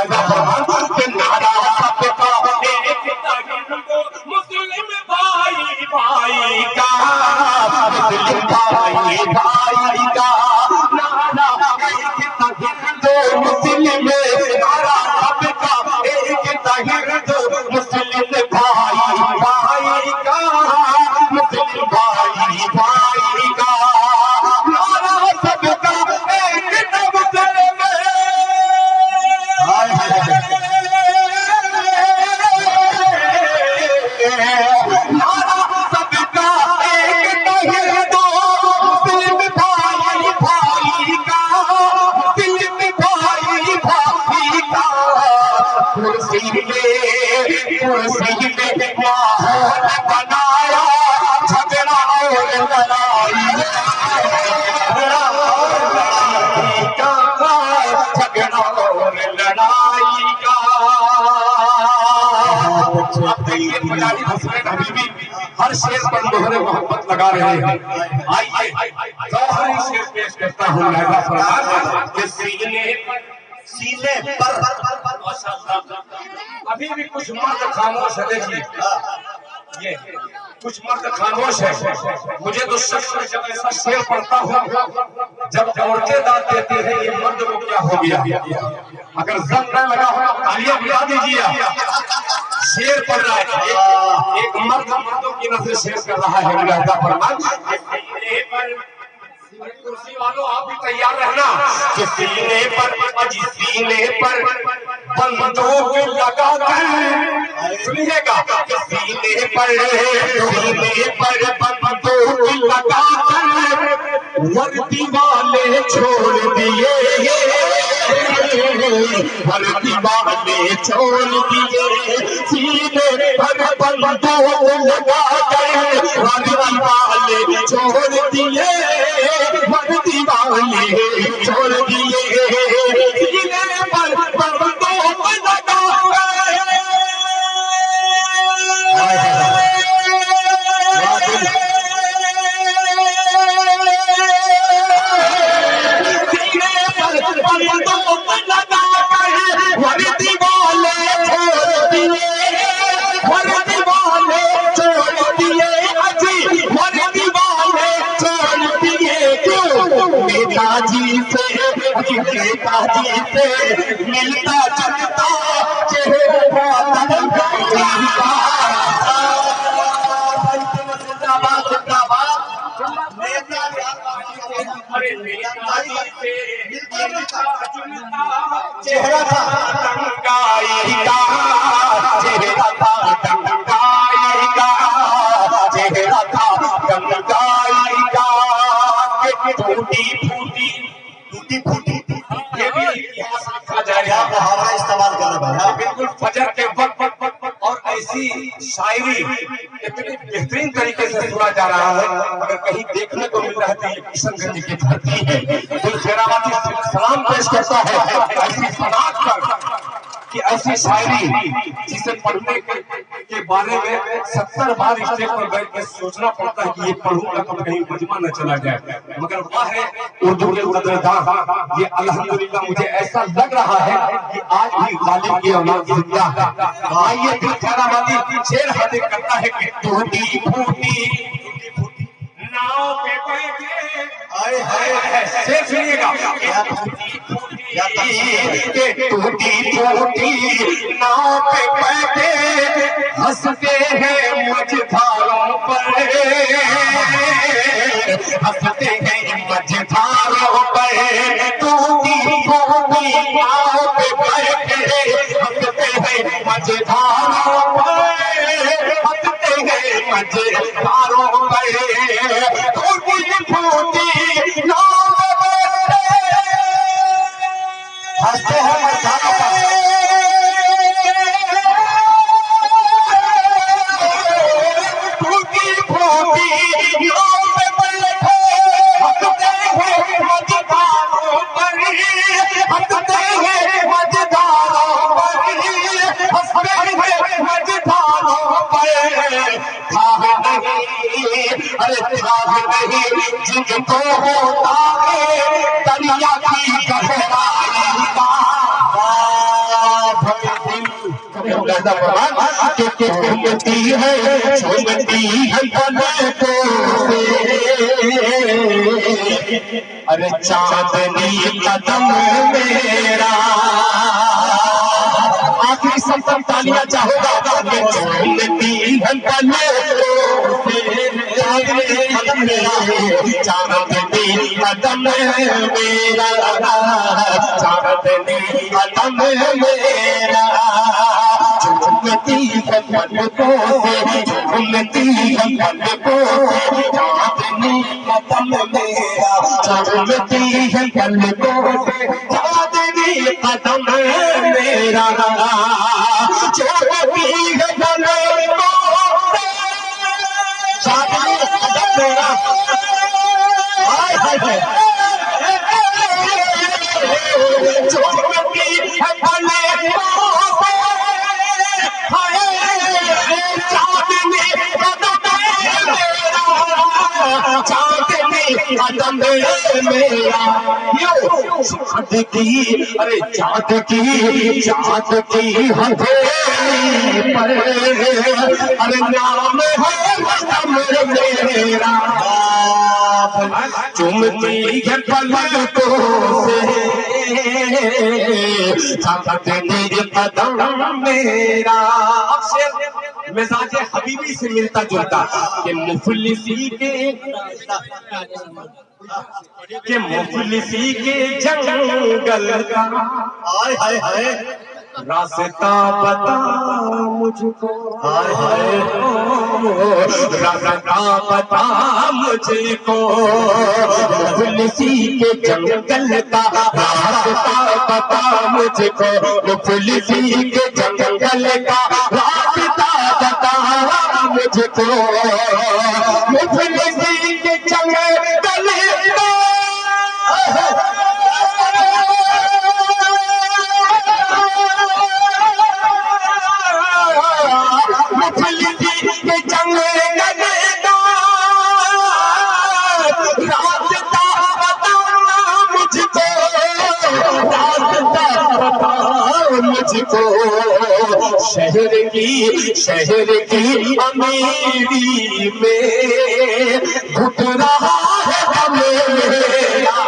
ऐसा फरमान के नारा सबका मुस्लिम भाई भाई का, मुस्लिम भाई भाई का नारा हिंदू मुस्लिम नारा सबका एक हिंदू मुस्लिम भाई भाई का, मुस्लिम भाई भाई का नारा सबका एक मुस्लिम नारा सबका एक हिंदू मुस्लिम भाई भाई का, मुस्लिम भाई भाई का कुर्सी में माहौल बनाया झगड़ा और लड़ाई का, झगड़ा और लड़ाई का। हर शेर पर मोहरे मोहब्बत लगा रहे हैं। आइए जौहरी शेर पेश करता हूँ लहजा फरमान के सीने पर अभी भी कुछ मर्द खामोश है। देखिए ये कुछ मर्द खामोश है। मुझे तो शख्स जब ऐसा शेर पढ़ता हूँ, जब औरतें दाद देती हैं ये मर्द को क्या हो गया। अगर जंग न लगा हो तालियां बजा दीजिए। शेर पढ़ रहा है एक मर्द मर्दों की नजर शेर कर रहा है लहजा फरमान। कुर्सी वालों आप भी तैयार रहना कि सीने पर बंदूक लगा कर, सुनिएगा कि सीने पर बंदूक लगा कर वर्दी वाले छोड़ दिए, वर्दी वाले छोड़ दिए, सीने पर बंदूक लगा कर वर्दी वाले छोड़ दिए, वर्दी वाले छोड़ दिए, सीने पर बंदूक लगा वर्दी वाले छोड़ दिए, वर्दी वाले छोड़ दिए, अजी वर्दी वाले छोड़ दिए। क्यों नेताजी से मिलता जुलता चेहरा चेहरा था टंगाई का, चेहरा था टंगाई का, चेहरा था टंगाई का। टूटी फूटी ये भी इतिहास लिखा जाएगा। मुहावरा इस्तेमाल कर रहा है बिल्कुल फजर के वक्त, और ऐसी शायरी इतनी बेहतरीन तरीके से सुना जा रहा है। अगर कहीं देखने को मिल रहा है तो किशनगंज की धरती है। दिल खैराबादी सलाम पेश करता है ऐसी सनात पर कि ऐसी शायरी जिसे पढ़ने के बारे में 70 बार स्टेज पर बैठ के सोचना पड़ता है कि ये पढ़ूंगा तो कहीं मजमा न चला जाए। मगर वह है उर्दू के कदरदान। ये अल्हम्दुलिल्लाह मुझे ऐसा लग रहा है कि आज भी गालिब की औलाद जिंदा है। आइए दिल खैराबादी शेर हाजिर करता है कि टूटी फूटी नाव पे बैठे, शेर सुनिएगा, टूटी फूटी नाव पे बैठे हंसते हैं मझधारों पर, हंसते हैं मझधारों पर। टूटी फूटी नाव पे बैठे हंसते हैं मझधारों पर, हंसते हैं मझधारों पर। टूटी फूटी नाव पे बैठे हंसते हैं मझधारों पर, टूटी फूटी नाव पे बैठे हंसते हैं मझधारों पर, हंसते हैं मझधारों पर, हंसते हैं मझधारों पर। था नहीं, अरे था नहीं जिनको होता है दरिया की गहराई का। कहता भगवान के झूमती है पलकों से, अरे चांदनी कदम मेरा। आखिरी सब तालियां चाहोगा कि झूमती है पलकों से, चांदनी कदम मेरा, चांदनी कदम मेरा, चांदनी कदम मेरा। झूमती है पलकों से, झूमती है पलकों से, चांदनी कदम मेरा, झूमती है पलकों से, चांदनी कदम मेरा, झूमती है पलकों से, चांदनी कदम मेरा। हाय हाय हाय, झूमती है पलकों से, हाय चांदनी कदम मेरा, चांदनी कदम मेरा। चाँद की, अरे चाँद की हथेली पर, अरे नाम है कदम मेरा। चुमती है पलकों से, चांदनी कदम मेरा। अब शेर मिजाजे हबीबी से मिलता जुलता कि मुफलिसी के जंगल का, हाय हाय हाय, रास्ता बता मुझको, हाय हाय, रास्ता बता मुझको, मुफलिसी के जंगल का रास्ता बता मुझको, मुफलिसी के जंगल का रास्ता बता मुझको, मुफलिसी के जंगल का मुफलिसी के जंगल का रास्ता बता मुझको, रास्ता बता मुझको। शहर की अमीरी में घुट रहा है दम मेरा।